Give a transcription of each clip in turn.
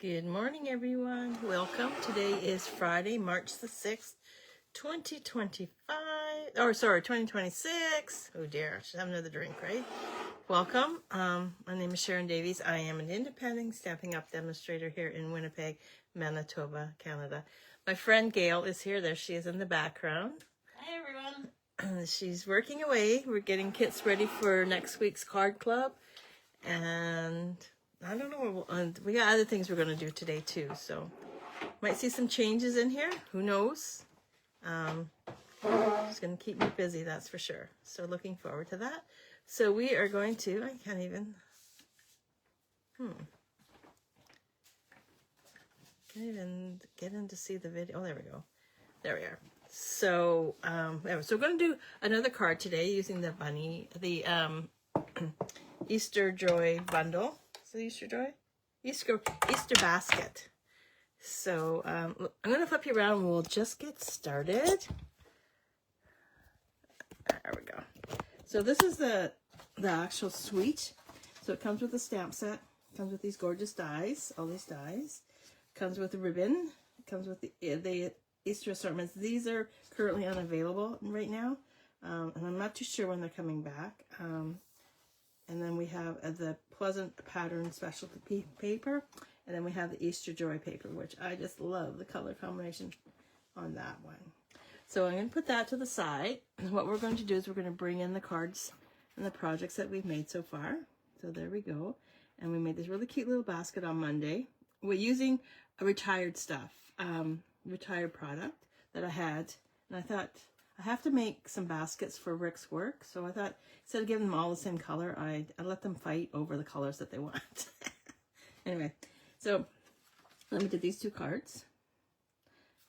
Good morning, everyone. Welcome. Today is Friday, March the 6th, 2025. 2026. Oh dear, I should have another drink, right? Welcome. My name is Sharon Davies. I am an independent Stampin' Up! Demonstrator here in Winnipeg, Manitoba, Canada. My friend Gail is here. There she is in the background. Hi, everyone. She's working away. We're getting kits ready for next week's card club. And I don't know, we got other things we're going to do today too, so might see some changes in here, who knows. It's going to keep me busy, that's for sure, so looking forward to that. So we are going to, I can't even get in to see the video. Oh, there we go, there we are. So so we're going to do another card today using the Easter Joy bundle. So Easter Joy? Easter basket. So I'm going to flip you around and we'll just get started. There we go. So this is the actual suite. So it comes with a stamp set. It comes with these gorgeous dies, all these dies. It comes with a ribbon. It comes with the Easter assortments. These are currently unavailable right now. And I'm not too sure when they're coming back. And then we have the Pleasant Pattern Specialty paper. And then we have the Easter Joy paper, which I just love the color combination on that one. So I'm going to put that to the side. And what we're going to do is we're going to bring in the cards and the projects that we've made so far. So there we go. And we made this really cute little basket on Monday. We're using a retired retired product that I had. And I thought, I have to make some baskets for Rick's work. So I thought, instead of giving them all the same color, I let them fight over the colors that they want. Anyway, so let me do these two cards.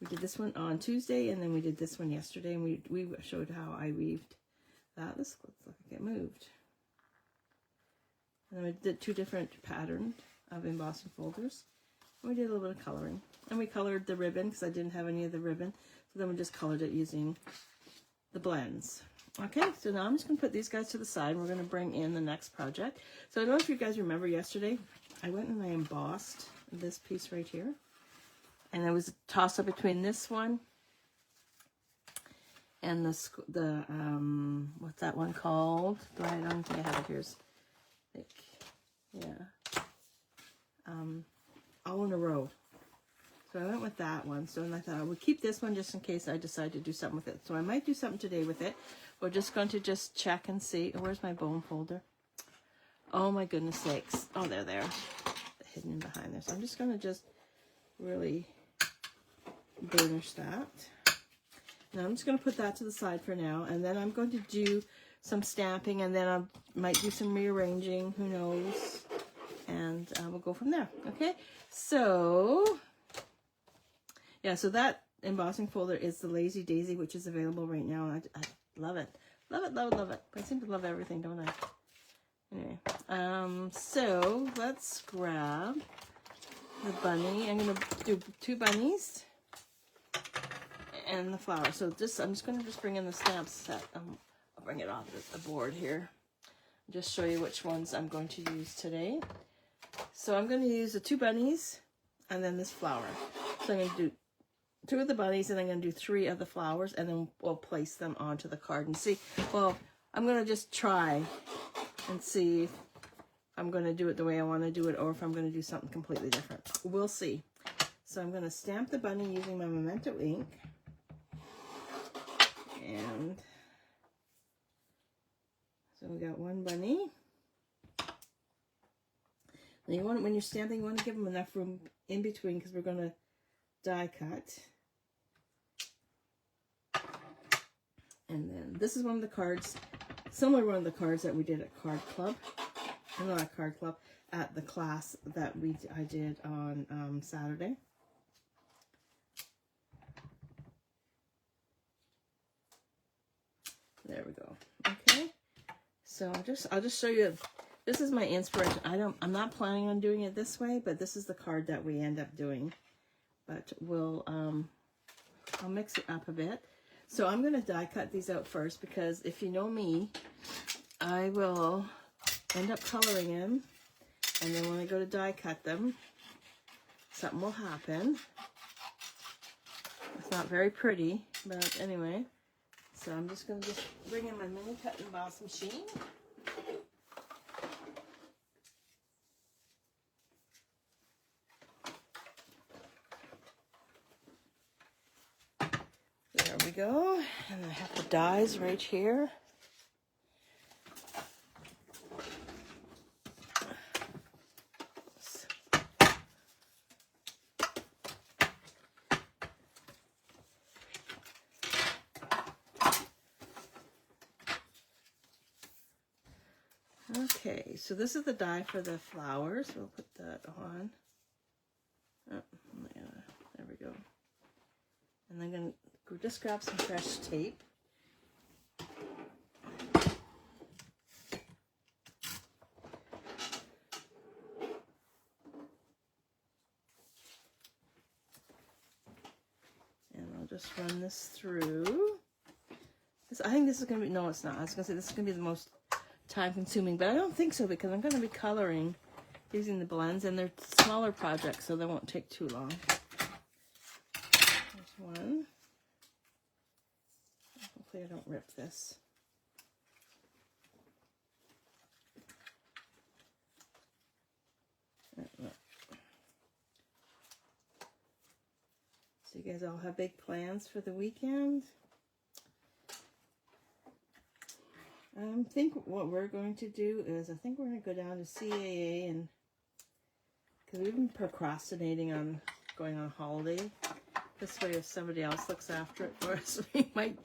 We did this one on Tuesday, and then we did this one yesterday, and we showed how I weaved that. This looks like it moved. And then we did two different patterns of embossing folders. And we did a little bit of coloring. And we colored the ribbon, because I didn't have any of the ribbon. So then we just colored it using the blends. Okay, so now I'm just going to put these guys to the side, and we're going to bring in the next project. So I don't know if you guys remember yesterday, I went and I embossed this piece right here. And I was tossed up between this one and what's that one called? I don't think I have it here. All in a row. So I went with that one. So and I thought I would keep this one just in case I decide to do something with it. So I might do something today with it. We're just going to just check and see. Where's my bone folder? Oh my goodness sakes. Oh, they're there. Hidden in behind there. So I'm just going to just really burnish that. Now I'm just going to put that to the side for now. And then I'm going to do some stamping. And then I might do some rearranging. Who knows? And we'll go from there. Okay? So yeah, so that embossing folder is the Lazy Daisy, which is available right now. And I love it. Love it, love it, love it. I seem to love everything, don't I? Anyway, so let's grab the bunny. I'm going to do two bunnies and the flower. So I'm just going to bring in the stamp set. I'll bring it off the board here. Just show you which ones I'm going to use today. So I'm going to use the two bunnies and then this flower. So I'm going to do two of the bunnies, and I'm going to do three of the flowers, and then we'll place them onto the card and see. Well, I'm going to just try and see if I'm going to do it the way I want to do it, or if I'm going to do something completely different. We'll see. So I'm going to stamp the bunny using my Memento ink. And so we got one bunny. Now you want, when you're stamping, you want to give them enough room in between, because we're going to die cut. And then this is one of the cards, similar one of the cards that we did at Card Club. Not Card Club, at the class that I did on Saturday. There we go. Okay. So I'll just show you. This is my inspiration. I'm not planning on doing it this way, but this is the card that we end up doing. But I'll mix it up a bit. So I'm going to die cut these out first, because if you know me, I will end up coloring them, and then when I go to die cut them, something will happen. It's not very pretty, but anyway. So I'm just going to bring in my mini cut and emboss machine. There we go. And I have the dies right here. Okay, so this is the die for the flowers. We'll put that on. Oh, yeah, there we go. And I'm going to just grab some fresh tape. And I'll just run this through. I think this is going to be, no it's not. I was going to say this is going to be the most time consuming, but I don't think so because I'm going to be coloring using the blends and they're smaller projects so they won't take too long. There's one. Hopefully I don't rip this. So you guys all have big plans for the weekend? I think what we're going to do is, I think we're going to go down to CAA, and because we've been procrastinating on going on holiday. This way, if somebody else looks after it for us, we might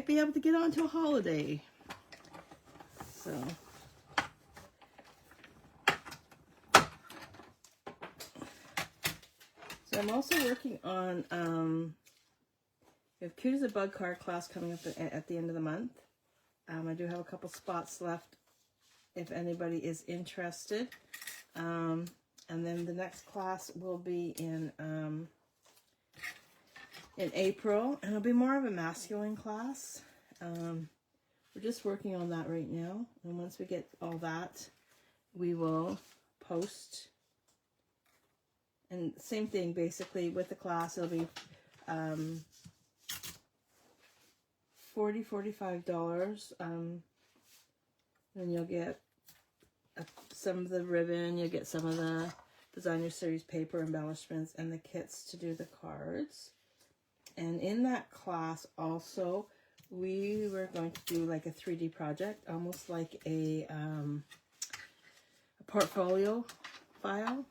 be able to get onto a holiday. So I'm also working on we have Cute as a Bug card class coming up at the end of the month. I do have a couple spots left if anybody is interested. And then the next class will be in April, and it'll be more of a masculine class. We're just working on that right now, and once we get all that, we will post. And same thing, basically, with the class, it'll be $45. Then you'll get some of the ribbon, you'll get some of the designer series paper embellishments and the kits to do the cards. And in that class also, we were going to do like a 3D project, almost like a portfolio file.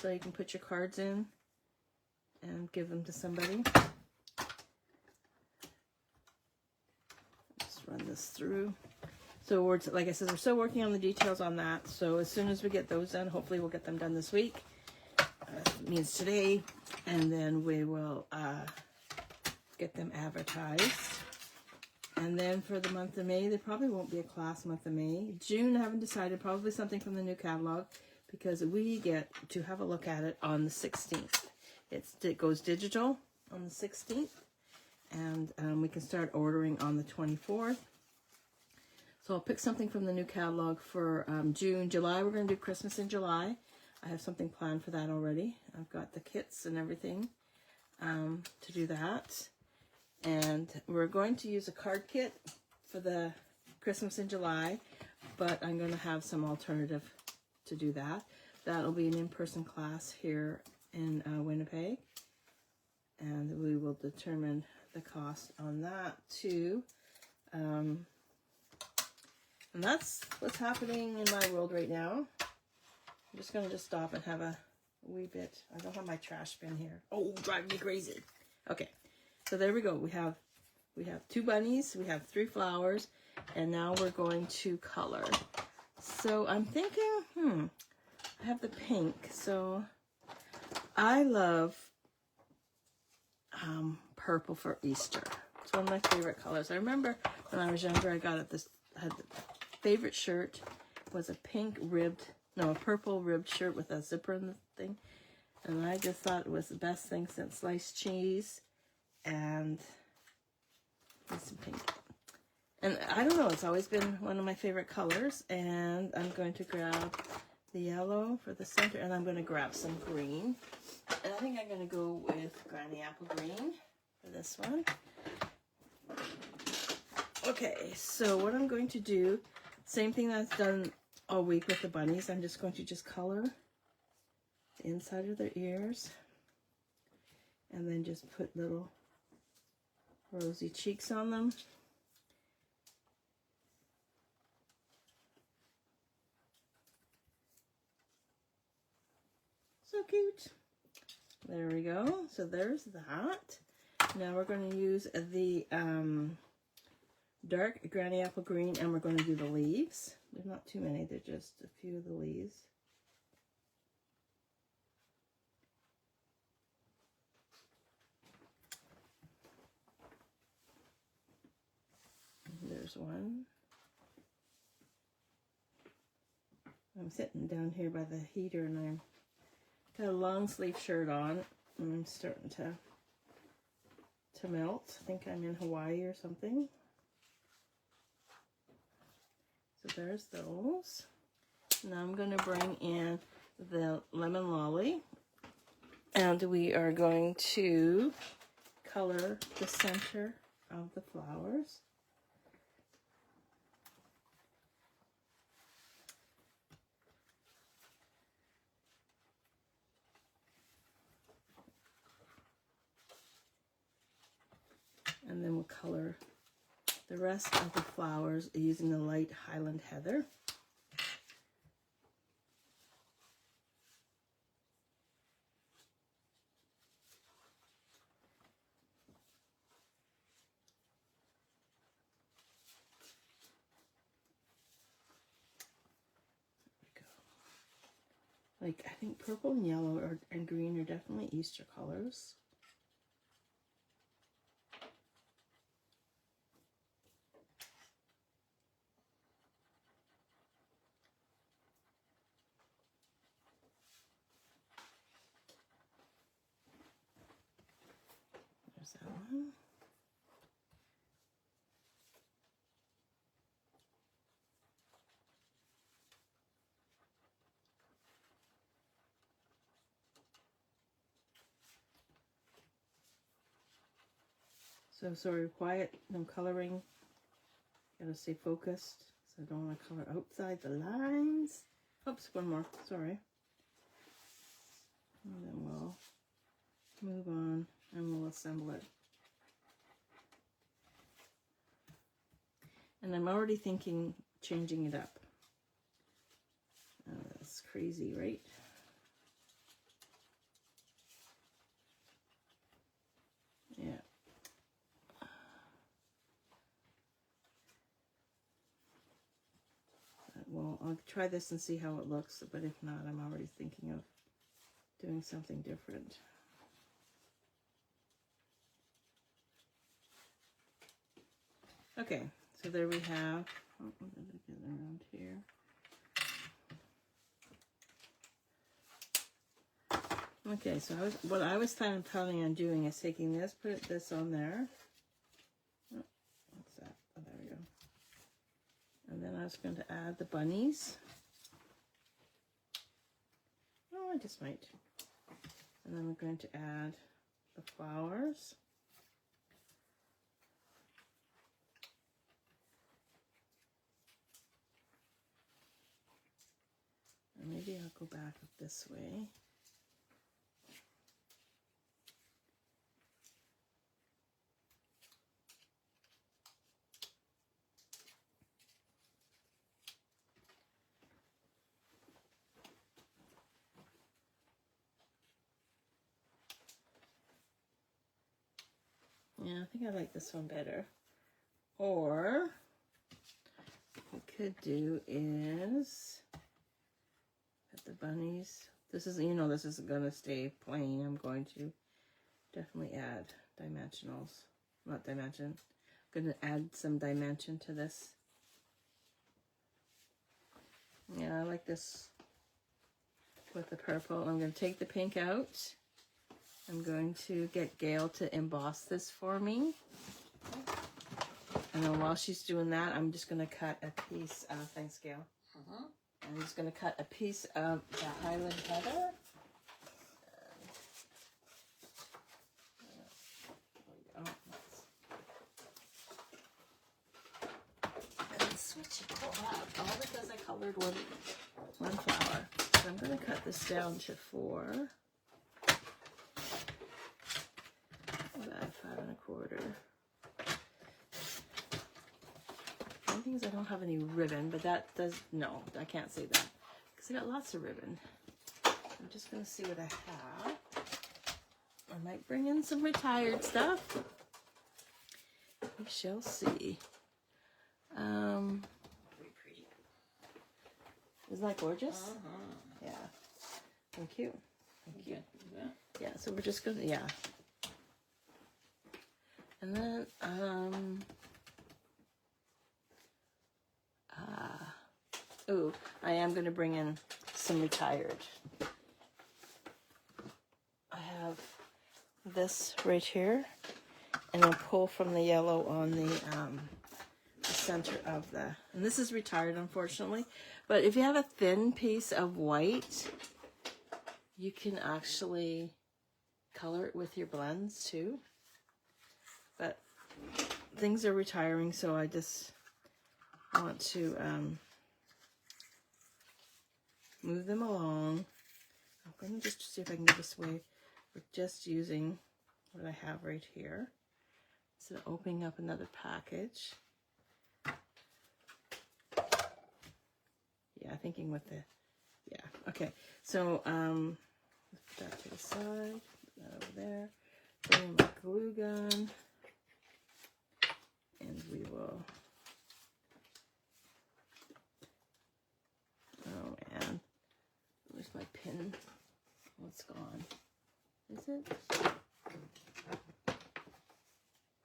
So you can put your cards in and give them to somebody. Just run this through. So we're, like I said, we're still working on the details on that. So as soon as we get those done, hopefully we'll get them done this week. Means today. And then we will get them advertised. And then for the month of May, there probably won't be a class month of May. June, I haven't decided, probably something from the new catalog, because we get to have a look at it on the 16th. It goes digital on the 16th, and we can start ordering on the 24th. So I'll pick something from the new catalog for June. July, we're going to do Christmas in July. I have something planned for that already. I've got the kits and everything to do that. And we're going to use a card kit for the Christmas in July, but I'm going to have some alternative to do that. That'll be an in-person class here in Winnipeg, and we will determine the cost on that too. And that's what's happening in my world right now. I'm just going to stop and have a wee bit. I don't have my trash bin here. Oh, drive me crazy. Okay, so there we go. We have 2 bunnies, we have 3 flowers, and now we're going to color. So I'm thinking, I have the pink. So I love purple for Easter. It's one of my favorite colors. I remember when I was younger, I had the favorite shirt was a purple ribbed shirt with a zipper in the thing. And I just thought it was the best thing since sliced cheese and some pink. And I don't know, it's always been one of my favorite colors. And I'm going to grab the yellow for the center, and I'm going to grab some green. And I think I'm going to go with Granny Apple Green for this one. Okay, so what I'm going to do, same thing that's done all week with the bunnies. I'm just going to color the inside of their ears. And then just put little rosy cheeks on them. So cute. There we go. So there's that. Now we're going to use the dark Granny Apple Green, and we're going to do the leaves. There's not too many. They're just a few of the leaves. There's one. I'm sitting down here by the heater, and I'm got a long sleeve shirt on, and I'm starting to melt. I think I'm in Hawaii or something. So there's those. Now I'm going to bring in the lemon lolly, and we are going to color the center of the flowers. And then we'll color the rest of the flowers using the light Highland Heather. Like, I think purple and yellow and green are definitely Easter colors. There's that one. So sorry, quiet, no coloring. Gotta stay focused. So I don't want to color outside the lines. Oops, one more, sorry. And then we'll move on and we'll assemble it. And I'm already thinking changing it up. That's crazy, right? Yeah. Well, I'll try this and see how it looks, but if not, I'm already thinking of doing something different. Okay, so there we have, oh, I'm going to get around here. Okay, so what I was planning on doing is taking this, put this on there. Oh, what's that? Oh, there we go. And then I was going to add the bunnies. Oh, I just might. And then we're going to add the flowers. And maybe I'll go back up this way. Yeah, I think I like this one better. Or what we could do is put the bunnies. This is, you know, this isn't going to stay plain. I'm going to definitely add dimensionals. Not dimension. I'm going to add some dimension to this. Yeah, I like this with the purple. I'm going to take the pink out. I'm going to get Gail to emboss this for me. And then while she's doing that, I'm just going to cut a piece. Thanks, Gail. I'm just going to cut a piece of the Highland heather. And switch it all because I colored one flower. So I'm going to cut this down to 4. About 5 1/4. The thing is I don't have any ribbon, but that does, no, I can't say that because I got lots of ribbon. I'm just going to see what I have. I might bring in some retired stuff. We shall see. Very pretty. Isn't that gorgeous? Uh-huh. Yeah. Thank you. Thank you. Yeah. Yeah, so we're just going to, yeah. And then, ooh, I am going to bring in some retired. I have this right here, and I'll pull from the yellow on the center of the, and this is retired unfortunately, but if you have a thin piece of white, you can actually color it with your blends too. But things are retiring, so I just want to move them along. I'm going to just see if I can get this away. We're just using what I have right here instead of opening up another package. Yeah, thinking with the, yeah, okay. So let's put that to the side, put that over there. Bring in my glue gun, and we will. Oh man, where's my pin? Oh, it's gone. Is it?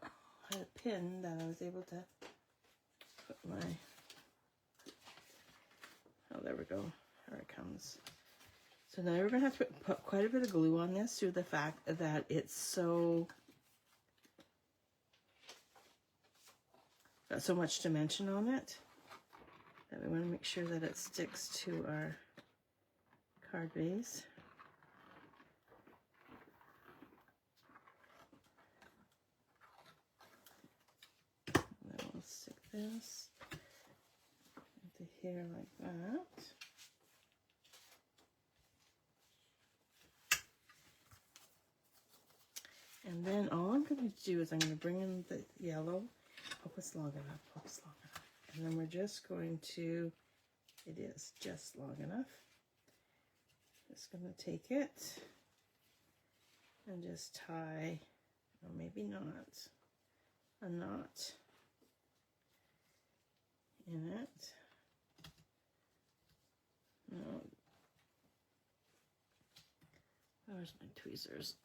I had a pin that I was able to put my. Oh, there we go. Here it comes. So now we're going to have to put quite a bit of glue on this due to the fact that it's so, got so much dimension on it that we want to make sure that it sticks to our card base. And then we'll stick this into here like that. And then all I'm going to do is I'm going to bring in the yellow. Hope it's long enough. Hope it's long enough. And then we're just going to, it is just long enough. Just going to take it and just tie, or maybe not, a knot in it. No. Where's my tweezers?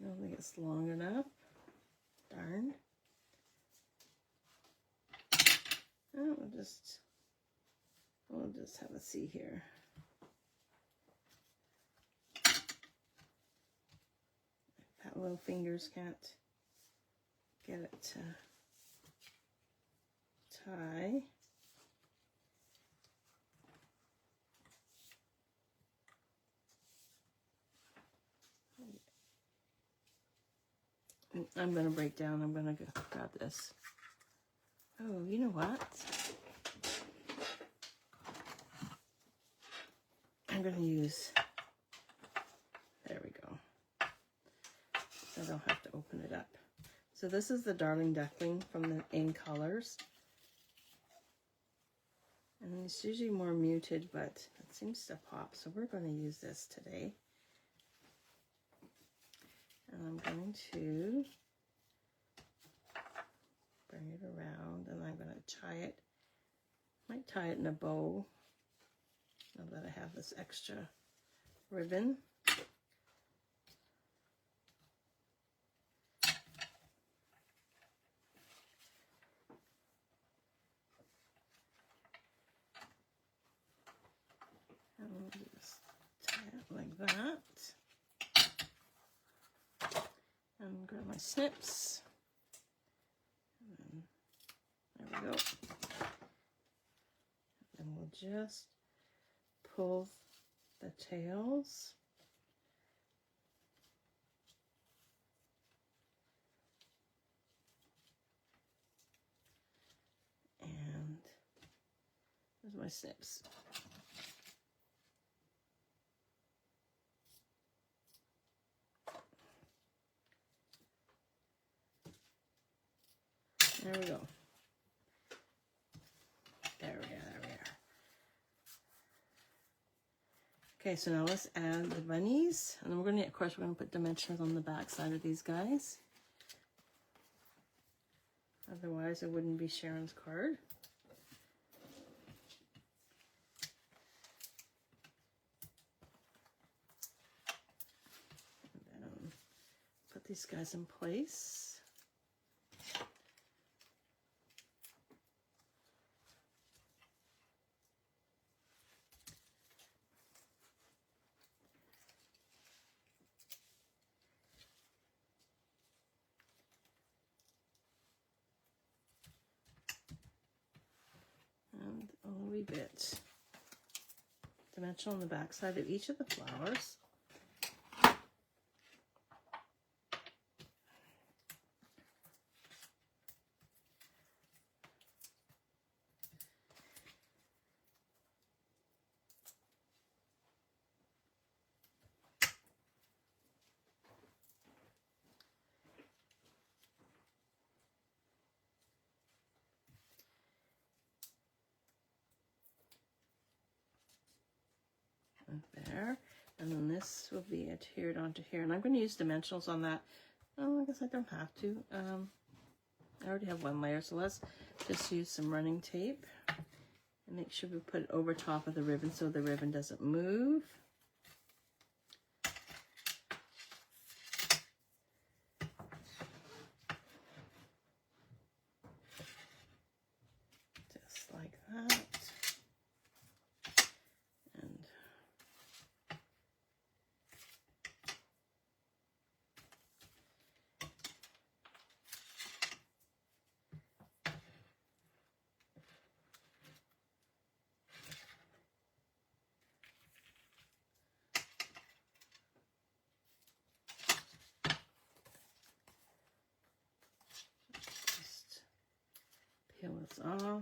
I don't think it's long enough. Darn. Oh, we'll just have a see here. That little fingers can't get it to tie. I'm going to break down. I'm going to grab this. Oh, you know what? I'm going to use, there we go. I don't have to open it up. So this is the Darling Duckling from the In Colors. And it's usually more muted, but it seems to pop. So we're going to use this today. And I'm going to bring it around, and I'm going to tie it. Might tie it in a bow now that I have this extra ribbon. And we'll just tie it like that. snips. There we go. And we'll just pull the tails. And there's my snips. There we go. There we are. Okay, so now let's add the bunnies. And then we're going to, of course, we're going to put dimensionals on the back side of these guys. Otherwise, it wouldn't be Sharon's card. And then put these guys in place. And a wee bit dimensional on the back side of each of the flowers. There, and then this will be adhered onto here, and I'm going to use dimensionals on that. Oh, I guess I don't have to. I already have one layer, so let's just use some running tape and make sure we put it over top of the ribbon so the ribbon doesn't move. Just like that. Peel this off.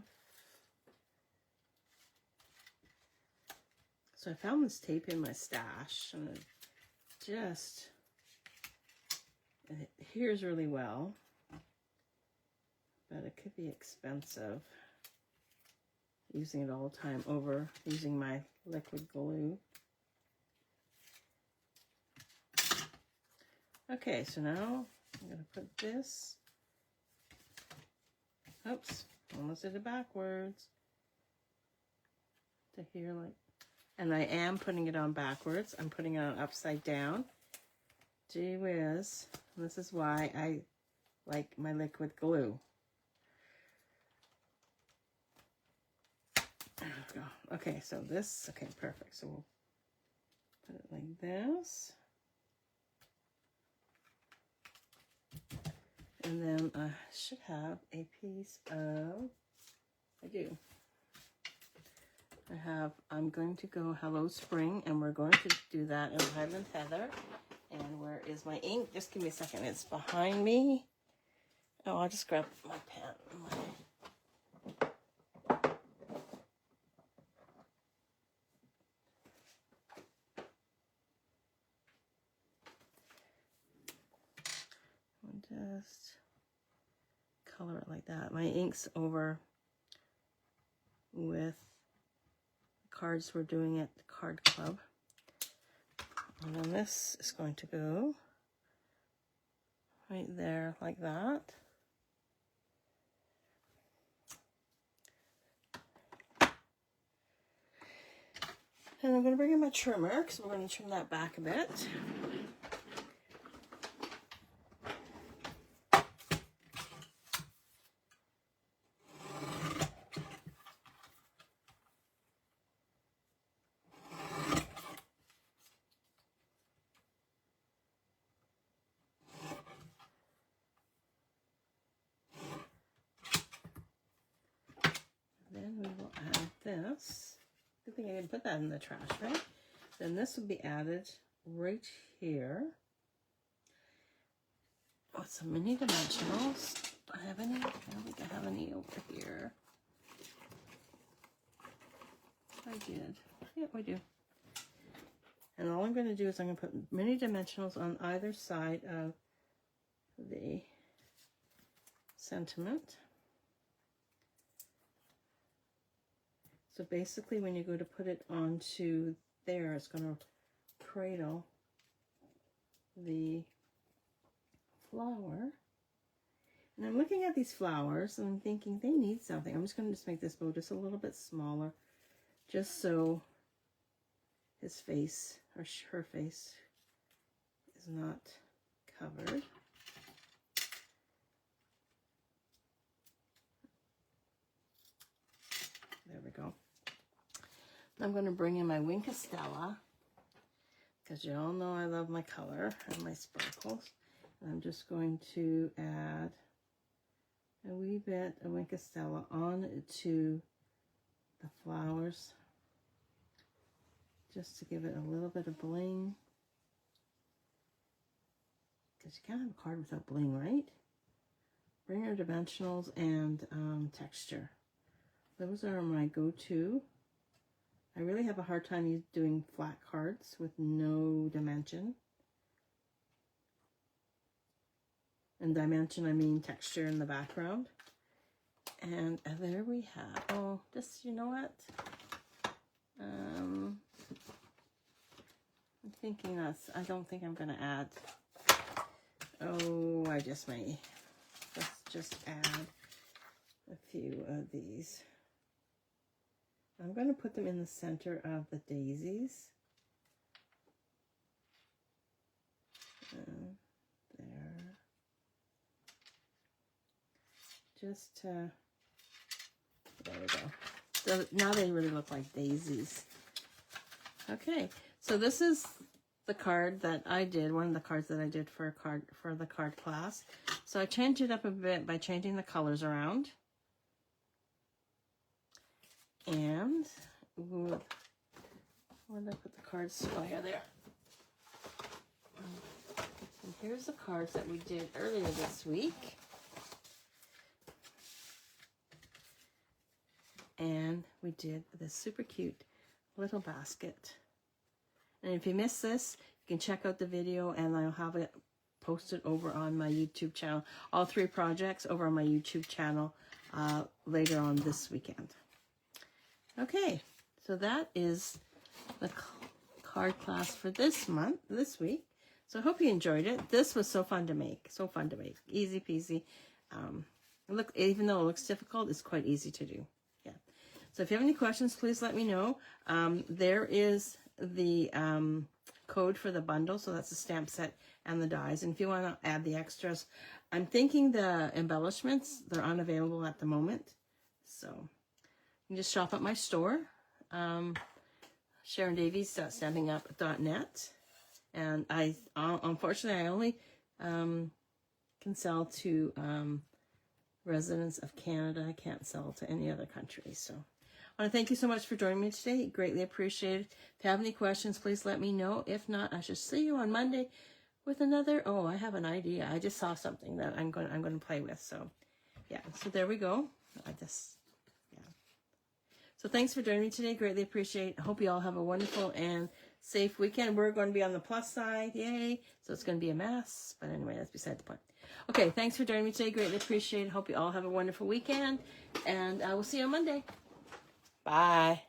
So I found this tape in my stash, and it adheres really well, but it could be expensive using it all the time over using my liquid glue. Okay, so now I'm going to put this. Oops, almost did it backwards. To here, like, and I am putting it on backwards. I'm putting it on upside down. Gee whiz. This is why I like my liquid glue. There we go. Okay, so this, okay, perfect. So we'll put it like this. And then I should have a piece of, I do. I'm going to go Hello Spring, and we're going to do that in Highland Heather. And where is my ink? Just give me a second. It's behind me. Oh, I'll just grab my pen. Just color it like that. My ink's over with the cards we're doing at the card club. And then this is going to go right there like that. And I'm going to bring in my trimmer because we're going to trim that back a bit. think I can put that in the trash, right? Then this will be added right here. Oh, some mini dimensionals. Do I have any? I don't think I have any over here. I did. Yep, I do. And all I'm going to do is I'm going to put mini dimensionals on either side of the sentiment. So basically when you go to put it onto there, it's going to cradle the flower. And I'm looking at these flowers and I'm thinking they need something. I'm just going to just make this bow just a little bit smaller, just so his face or her face is not covered. There we go. I'm going to bring in my Wink Stella because you all know I love my color and my sparkles. And I'm just going to add a wee bit of Wink Stella on to the flowers just to give it a little bit of bling. Because you can't have a card without bling, right? Bring your dimensionals and texture. Those are my go-to. I really have a hard time doing flat cards with no dimension. And dimension, I mean texture in the background. And there we have, oh, this, you know what? I'm thinking I don't think I'm going to add, oh, I just may. Let's just add a few of these. I'm going to put them in the center of the daisies. There. Just, there we go. So now they really look like daisies. Okay, so this is the card that I did, one of the cards that I did for the card class. So I changed it up a bit by changing the colors around. And where did I put the cards? Oh, yeah, there. And here's the cards that we did earlier this week. And we did this super cute little basket. And if you missed this, you can check out the video and I'll have it posted over on my YouTube channel. All 3 projects over on my YouTube channel later on this weekend. Okay, so that is the card class for this week. So I hope you enjoyed it. This was so fun to make, easy peasy. Look, even though it looks difficult, it's quite easy to do. Yeah. So if you have any questions, please let me know. There is the code for the bundle, so that's the stamp set and the dies. And if you want to add the extras, I'm thinking the embellishments, they're unavailable at the moment. So you can just shop at my store, SharonDavies.stampingup.net. And unfortunately, I only can sell to residents of Canada. I can't sell to any other country. So I want to thank you so much for joining me today. Greatly appreciated. If you have any questions, please let me know. If not, I shall see you on Monday with another. Oh, I have an idea. I just saw something that I'm going to play with. So yeah. So there we go. So thanks for joining me today. Greatly appreciate. I hope you all have a wonderful and safe weekend. We're going to be on the plus side. Yay. So it's going to be a mess. But anyway, that's beside the point. Okay, thanks for joining me today. Greatly appreciate it. Hope you all have a wonderful weekend. And we'll see you on Monday. Bye.